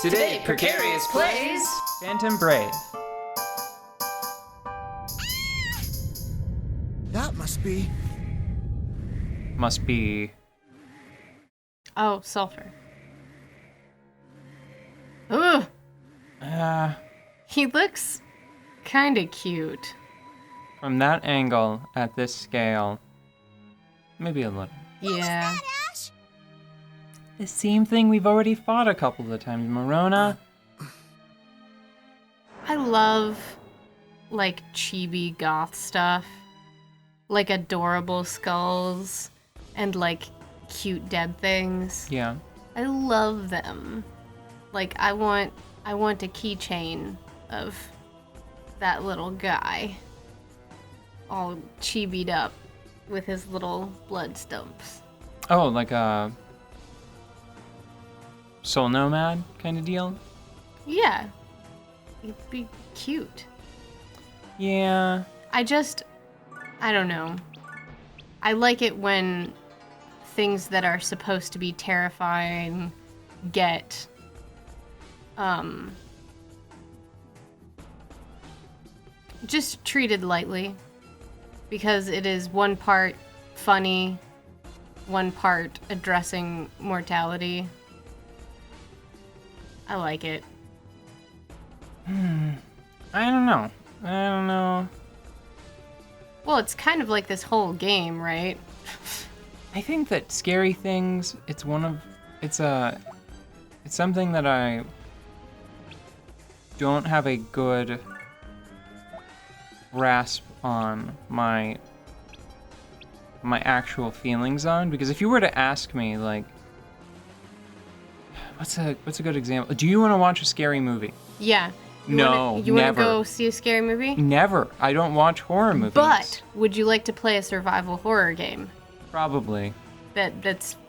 Today, Precarious plays Phantom Brave. That must be... Oh, sulfur. Ugh! He looks kinda cute. From that angle, at this scale, maybe a little. Yeah. The same thing we've already fought a couple of times, Morona. I love, like, chibi goth stuff. Like adorable skulls and, like, cute dead things. Yeah. I love them. Like, I want a keychain of that little guy. All chibied up with his little blood stumps. Oh, like a soul nomad kind of deal? Yeah. It'd be cute. Yeah. I don't know. I like it when things that are supposed to be terrifying get, just treated lightly. Because it is one part funny, one part addressing mortality. I like it. I don't know. Well, it's kind of like this whole game, right? I think that scary things, it's something that I don't have a good grasp on my actual feelings on, because if you were to ask me, like, what's a good example? Do you want to watch a scary movie? Yeah. You No, wanna never. go see a scary movie? Never. I don't watch horror movies. But would you like to play a survival horror game Probably. that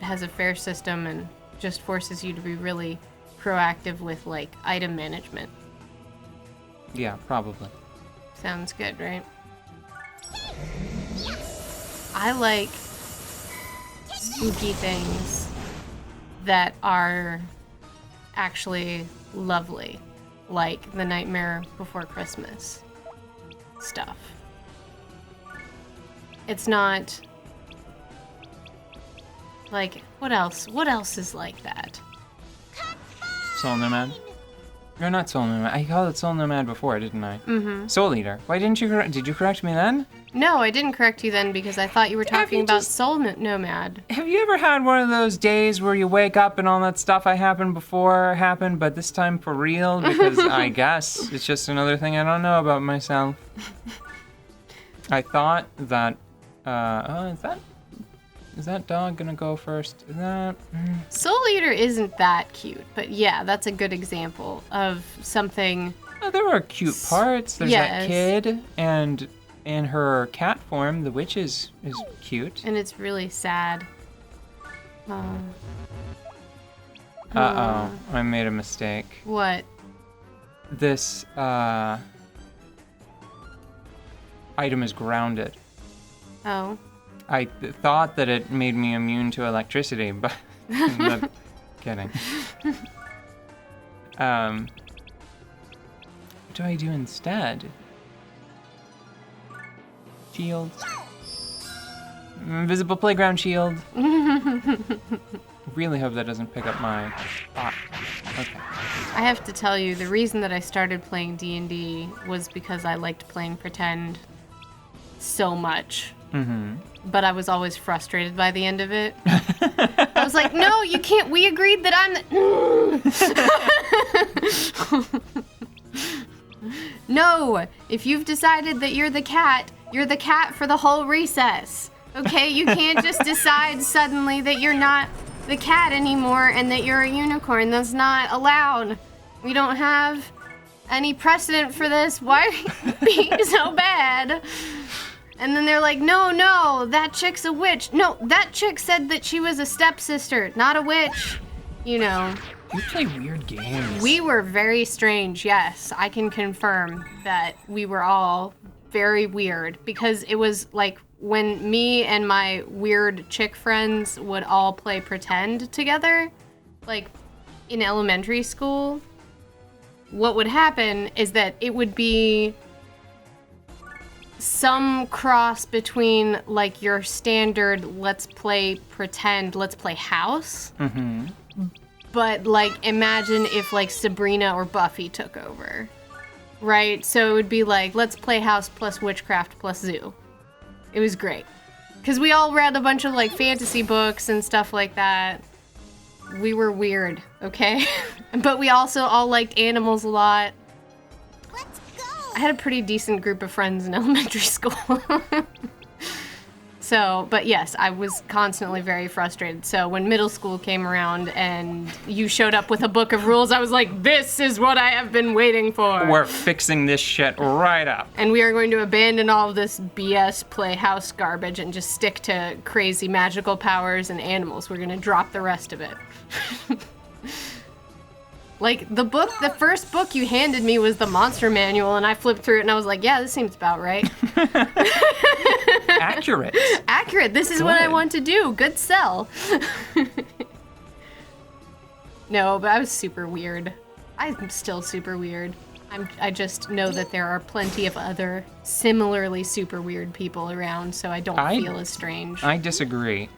has a fair system and just forces you to be really proactive with, like, item management? Yeah, probably. Sounds good, right? I like spooky things that are actually lovely, like the Nightmare Before Christmas stuff. It's not like, what else? What else is like that? Soul Nomad? Or not Soul Nomad. I called it Soul Nomad before, didn't I? Mm-hmm. Soul Eater. Why didn't you did you correct me then? No, I didn't correct you then because I thought you were talking about Soul Nomad. Have you ever had one of those days where you wake up and all that stuff I happened before happened, but this time for real? Because I guess it's just another thing I don't know about myself. I thought that, is that dog gonna go first? Is that... Soul Eater isn't that cute, but yeah, that's a good example of something. Oh, there are cute parts. There's Yes. that kid, and in her cat form, the witch is cute. And it's really sad. Uh-oh, I made a mistake. What? This, item is grounded. Oh. I thought that it made me immune to electricity, but I'm kidding. What do I do instead? Shield. Invisible playground shield. Really hope that doesn't pick up my... Okay. I have to tell you, the reason that I started playing D&D was because I liked playing pretend so much. Mm-hmm. But I was always frustrated by the end of it. I was like, no, you can't. We agreed that I'm the... No, if you've decided that you're the cat for the whole recess. Okay, you can't just decide suddenly that you're not the cat anymore and that you're a unicorn. That's not allowed. We don't have any precedent for this. Why are you being so bad? And then they're like, no, that chick's a witch. No, that chick said that she was a stepsister, not a witch. You know. You play weird games. We were very strange, yes. I can confirm that we were all very weird because it was like when me and my weird chick friends would all play pretend together, like in elementary school, what would happen is that it would be some cross between like your standard let's play pretend, let's play house. Mm-hmm. But like imagine if like Sabrina or Buffy took over. Right? So it would be like let's play house plus witchcraft plus zoo. It was great. Because we all read a bunch of like fantasy books and stuff like that. We were weird, okay? But we also all liked animals a lot. Let's go. I had a pretty decent group of friends in elementary school. So, but yes, I was constantly very frustrated. So when middle school came around and you showed up with a book of rules, I was like, this is what I have been waiting for. We're fixing this shit right up. And we are going to abandon all of this BS playhouse garbage and just stick to crazy magical powers and animals. We're going to drop the rest of it. Like, the first book you handed me was the Monster Manual, and I flipped through it and I was like, yeah, this seems about right. Accurate. Accurate. This is what I Good. want to do. Good sell. No, but I was super weird. I'm still super weird. I just know that there are plenty of other similarly super weird people around, so I don't feel as strange. I disagree.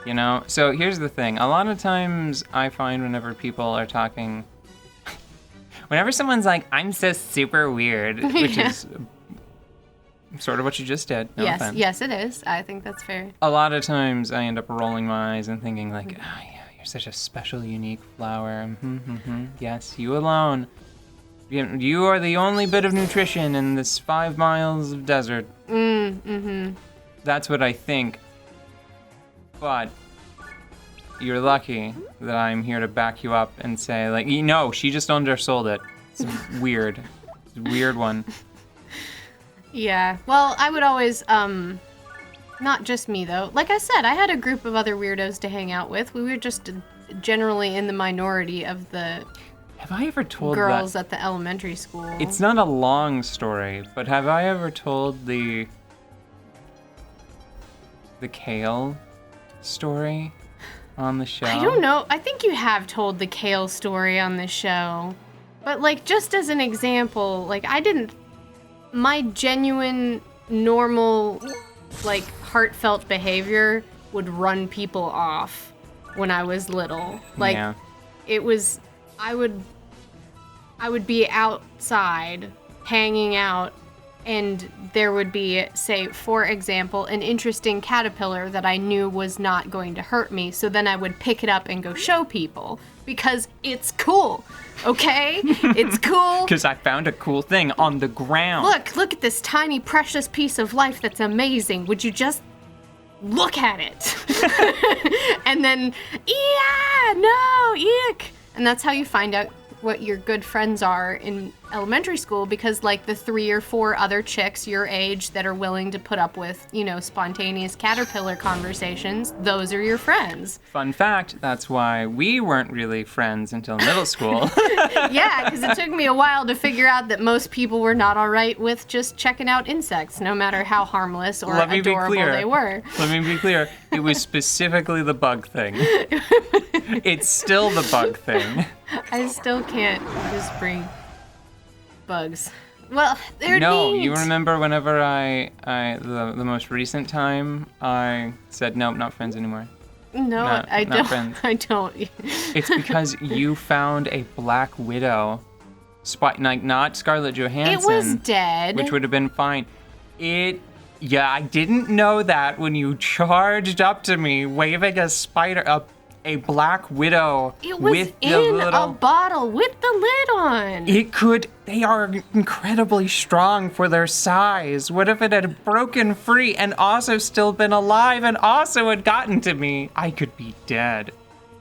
You know, so here's the thing. A lot of times I find whenever people are talking, whenever someone's like, I'm so super weird, which Yeah. is sort of what you just did. No offense. Yes, it is. I think that's fair. A lot of times I end up rolling my eyes and thinking like, oh yeah, you're such a special, unique flower. Yes, you alone. You are the only bit of nutrition in this 5 miles of desert. That's what I think. But you're lucky that I'm here to back you up and say, like, no, she just undersold it. It's weird. It's a weird one. Yeah. Well, I would always, not just me though. Like I said, I had a group of other weirdos to hang out with. We were just generally in the minority of the Have I ever told girls that? at the elementary school. It's not a long story, but have I ever told the Kale story on the show? I don't know. I think you have told the Kale story on the show. But, like, just as an example, like, my genuine, normal, like, heartfelt behavior would run people off when I was little. Like, Yeah. it was, I would be outside, hanging out, and there would be, say, for example, an interesting caterpillar that I knew was not going to hurt me. So then I would pick it up and go show people because it's cool, okay? It's cool. Because I found a cool thing on the ground. Look at this tiny, precious piece of life that's amazing. Would you just look at it? And then, yeah, no, eek. And that's how you find out what your good friends are in elementary school, because like the 3 or 4 other chicks your age that are willing to put up with, you know, spontaneous caterpillar conversations, those are your friends. Fun fact, that's why we weren't really friends until middle school. Yeah, because it took me a while to figure out that most people were not all right with just checking out insects, no matter how harmless or Let me be adorable clear. they were. Let me be clear. It was specifically the bug thing. It's still the bug thing. I still can't just bring bugs. Well, they're No, neat. you remember whenever the most recent time I said, nope, not friends anymore. No, Not- I not don't. friends. I don't. It's because you found a Black Widow, like not Scarlett Johansson. It was dead. Which would have been fine. Yeah, I didn't know that when you charged up to me waving a spider, a Black Widow It was with the in little. a bottle with the lid on. They are incredibly strong for their size. What if it had broken free and also still been alive and also had gotten to me? I could be dead.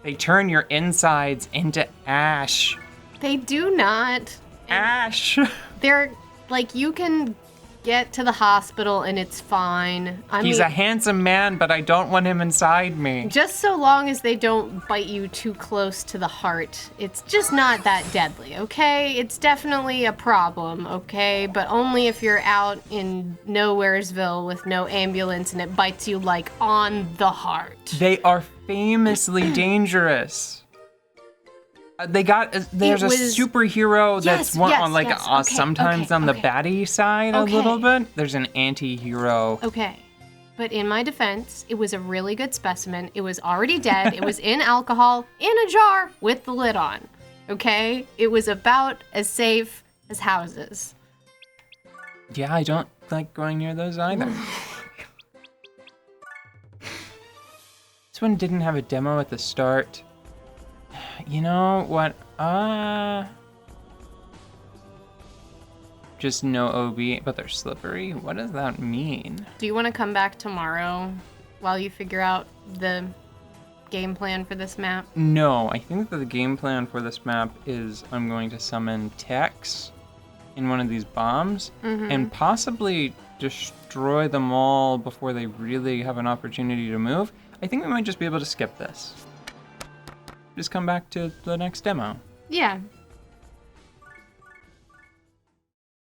They turn your insides into ash. They do not. Ash. They're like, you can get to the hospital and it's fine. He's a handsome man, but I don't want him inside me. Just so long as they don't bite you too close to the heart, it's just not that deadly, okay? It's definitely a problem, okay? But only if you're out in Nowheresville with no ambulance and it bites you like on the heart. They are famously dangerous. There's a was- superhero that's Yes, one yes, on like yes. Okay, sometimes okay, on the okay. baddie side a Okay. little bit. There's an anti-hero. Okay. But in my defense, it was a really good specimen. It was already dead. It was in alcohol, in a jar, with the lid on. Okay? It was about as safe as houses. Yeah, I don't like going near those either. This one didn't have a demo at the start. You know what? Just no OB, but they're slippery. What does that mean? Do you want to come back tomorrow while you figure out the game plan for this map? No, I think that the game plan for this map is I'm going to summon Tex in one of these bombs and possibly destroy them all before they really have an opportunity to move. I think we might just be able to skip this. Just come back to the next demo. Yeah,